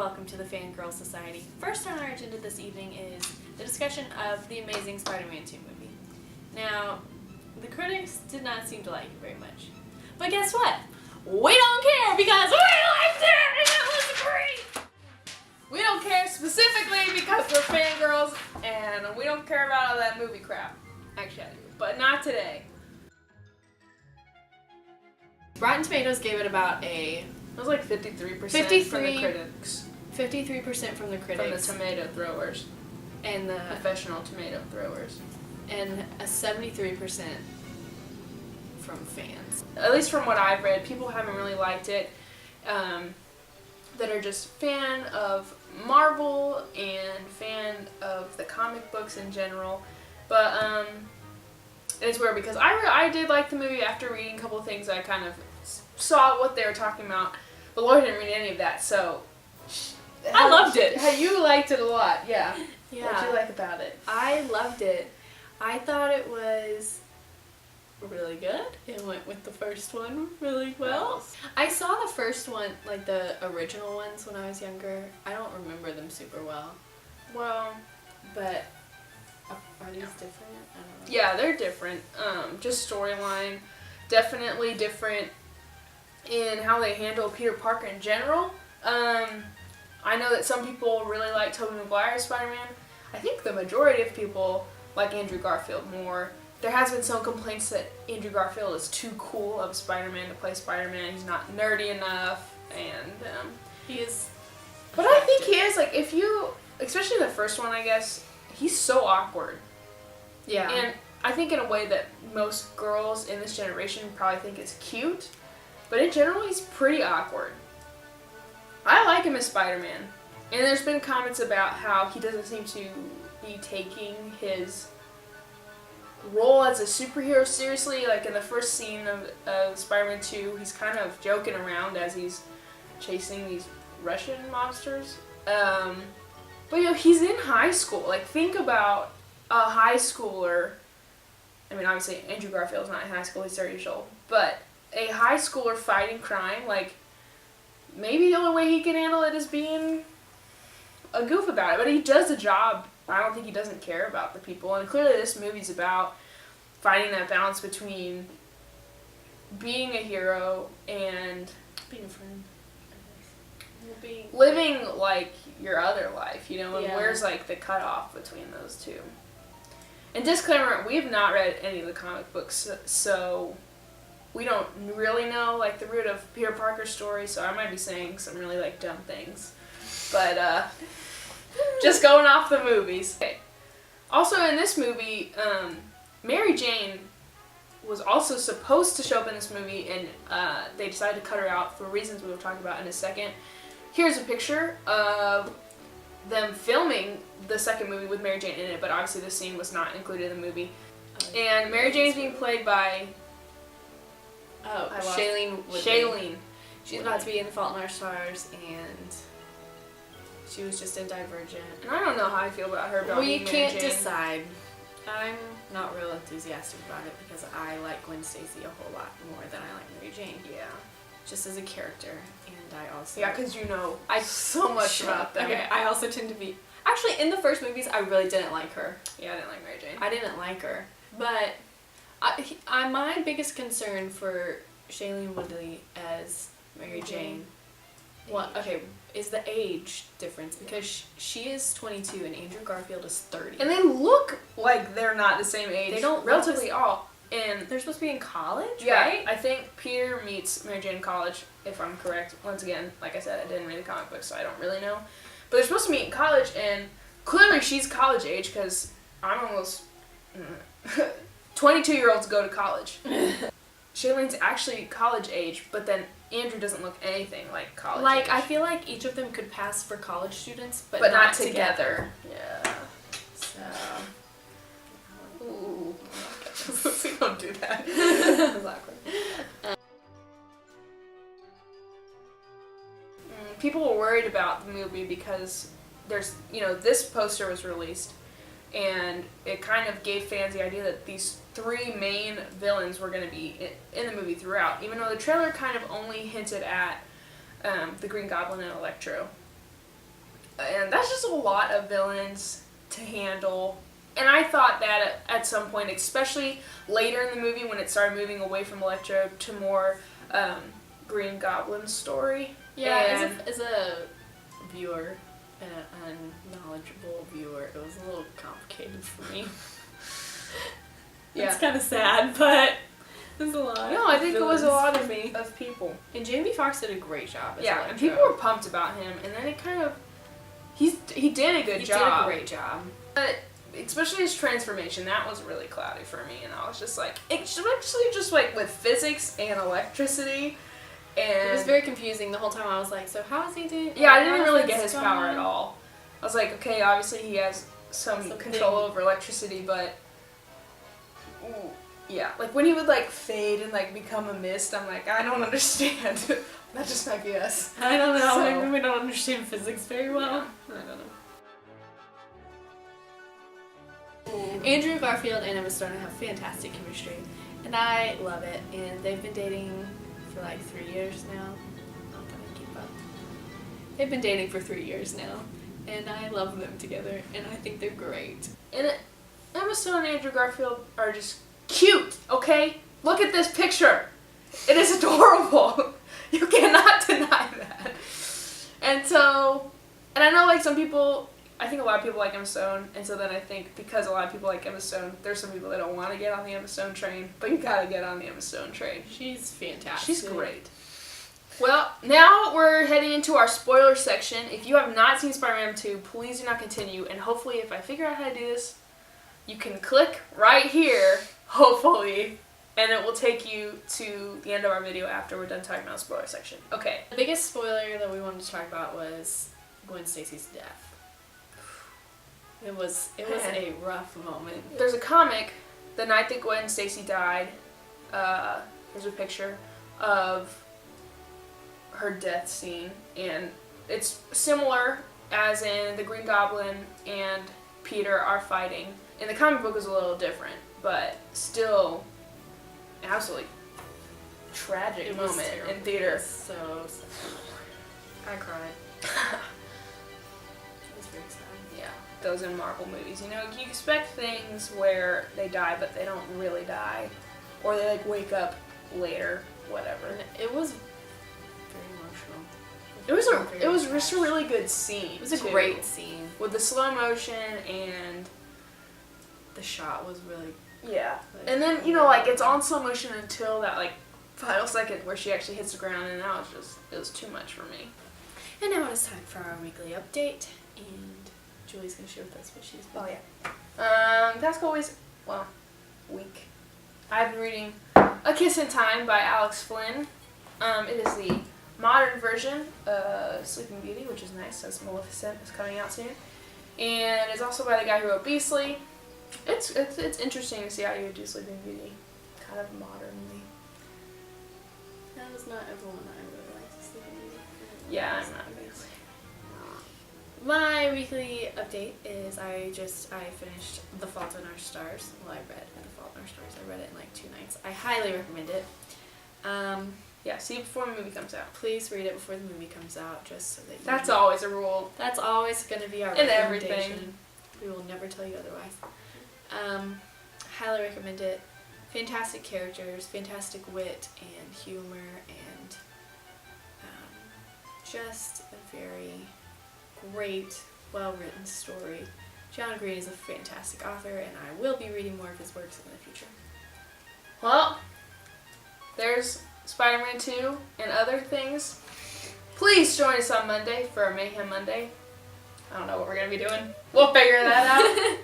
welcome to the Fangirl Society. First on our agenda this evening is the discussion of the Amazing Spider-Man 2 movie. Now, the critics did not seem to like it very much. But guess what? We don't care because we liked it and it was great! We don't care specifically because we're fangirls and we don't care about all that movie crap. Actually, I do, but not today. Rotten Tomatoes gave it about It was like 53% from the critics. 53% from the critics. From the tomato throwers. And the professional tomato throwers. And a 73% from fans. At least from what I've read, people haven't really liked it. That are just fan of Marvel and fan of the comic books in general. But it's weird because I did like the movie. After reading a couple of things, I kind of saw what they were talking about. But Laura didn't read any of that, so I loved it. You liked it a lot, yeah. Yeah. What did you like about it? I loved it. I thought it was really good. It went with the first one really well. I saw the first one, like the original ones, when I was younger. I don't remember them super well. Well, but are these different? I don't know. Yeah, they're different. Just storyline, definitely different in how they handle Peter Parker in general. I know that some people really like Tobey Maguire's Spider-Man. I think the majority of people like Andrew Garfield more. There has been some complaints that Andrew Garfield is too cool of Spider-Man to play Spider-Man. He's not nerdy enough, and he is. But I think he is, like, if you, especially the first one, I guess, he's so awkward. Yeah. And I think in a way that most girls in this generation probably think it's cute, but in general, he's pretty awkward. I like him as Spider-Man. And there's been comments about how he doesn't seem to be taking his role as a superhero seriously. Like in the first scene of Spider-Man 2, he's kind of joking around as he's chasing these Russian monsters. But you know, he's in high school. Like, think about a high schooler. I mean, obviously Andrew Garfield's not in high school, he's 30 years old. But a high schooler fighting crime, like, maybe the only way he can handle it is being a goof about it. But he does the job. I don't think he doesn't care about the people. And clearly this movie's about finding that balance between being a hero and being a friend. Living, like, your other life, you know? And yeah. Where's, like, the cutoff between those two? And disclaimer, we have not read any of the comic books, so we don't really know, like, the root of Peter Parker's story, so I might be saying some really, like, dumb things. But, just going off the movies. Okay. Also, in this movie, Mary Jane was also supposed to show up in this movie, and they decided to cut her out for reasons we will talk about in a second. Here's a picture of them filming the second movie with Mary Jane in it, but obviously this scene was not included in the movie. And Mary Jane's being played by Shailene Woodley. Shailene. She's about to be in The Fault in Our Stars, and she was just in Divergent. And I don't know how I feel about her. We can't decide. I'm not real enthusiastic about it because I like Gwen Stacy a whole lot more than I like Mary Jane. Yeah. Just as a character, and I also... Yeah, because you know so much about them. Okay, I also tend to be... Actually, in the first movies, I really didn't like her. Yeah, I didn't like Mary Jane. I didn't like her. But my biggest concern for Shailene Woodley as Mary Jane... Well, okay, is the age difference, because she is 22 and Andrew Garfield is 30. And they look like they're not the same age. They don't relatively all. And they're supposed to be in college, yeah, right? I think Peter meets Mary Jane in college, if I'm correct. Once again, like I said, I didn't read the comic book, so I don't really know. But they're supposed to meet in college, and clearly she's college age, because I'm almost... 22-year-olds go to college. Shailene's actually college age, but then Andrew doesn't look anything like college age. I feel like each of them could pass for college students, but not together. Yeah. So... Ooh. We don't do that. That was awkward. People were worried about the movie because there's, you know, this poster was released and it kind of gave fans the idea that these three main villains were going to be in the movie throughout, even though the trailer kind of only hinted at the Green Goblin and Electro. And that's just a lot of villains to handle. And I thought that at some point, especially later in the movie when it started moving away from Electro to more Green Goblin's story. Yeah, as a viewer, an unknowledgeable viewer, it was a little complicated for me. Yeah. It's kind of sad, but there's a lot. No, I think it was a lot for me. of people. And Jamie Foxx did a great job as Yeah, Electro. and people were pumped about him, and then it kind of... he did a good job. He did a great job. But especially his transformation, that was really cloudy for me, and I was just like, especially just like with physics and electricity, and It was very confusing the whole time. I was like, so how is he doing? yeah, I how didn't is really this get his power going? at all. I was like, okay, obviously he has some control over electricity, but ooh, yeah, like when he would like fade and like become a mist, I'm like, I don't understand. That just might be us. I don't know. So- Maybe we don't understand physics very well. Yeah. I don't know. Andrew Garfield and Emma Stone have fantastic chemistry, and I love it. And they've been dating for like 3 years now. I'm trying to keep up. They've been dating for 3 years now, and I love them together, and I think they're great. And Emma Stone and Andrew Garfield are just cute, okay? Look at this picture. It is adorable. You cannot deny that. And so, and I know like some people, I think a lot of people like Emma Stone, and so then I think because a lot of people like Emma Stone, there's some people that don't want to get on the Emma Stone train, but you gotta get on the Emma Stone train. She's fantastic. She's great. Well, now we're heading into our spoiler section. If you have not seen Spider-Man 2, please do not continue, and hopefully if I figure out how to do this, you can click right here, hopefully, and it will take you to the end of our video after we're done talking about the spoiler section. Okay. The biggest spoiler that we wanted to talk about was Gwen Stacy's death. It was a rough moment. There's a comic, the night that Gwen Stacy died, there's a picture of her death scene, and it's similar as in the Green Goblin and Peter are fighting. In the comic book, it was a little different, but still absolutely tragic moment terrible. in theater. So sad. I cried. It was very sad. Yeah, those in Marvel movies, you know, you expect things where they die, but they don't really die, or they like wake up later, whatever. And it was very emotional. It was just a really good scene. It was a too, great scene. with the slow motion and The shot was really yeah, like, and then you know like it's on slow motion until that like final second where she actually hits the ground, and that was just it was too much for me. And now it's time for our weekly update, and Julie's gonna share with us what she's been. Oh yeah. Past couple week. I've been reading A Kiss in Time by Alex Flynn. It is the modern version of Sleeping Beauty, which is nice, since Maleficent is coming out soon. And it's also by the guy who wrote Beastly. It's interesting to see how you would do Sleeping Beauty, kind of modernly. That was not everyone I really liked to sleep in. Yeah, I'm not Beastly. My weekly update is I finished The Fault in Our Stars. Well, I read The Fault in Our Stars. I read it in like 2 nights. I highly recommend it. Yeah, see it before the movie comes out. Please read it before the movie comes out, just so that you That's know. always a rule. That's always going to be our In recommendation. everything. We will never tell you otherwise. Highly recommend it. Fantastic characters, fantastic wit and humor, and just a very great, well-written story. John Green is a fantastic author, and I will be reading more of his works in the future. Well, there's Spider-Man 2 and other things. Please join us on Monday for a Mayhem Monday. I don't know what we're going to be doing. We'll figure that out.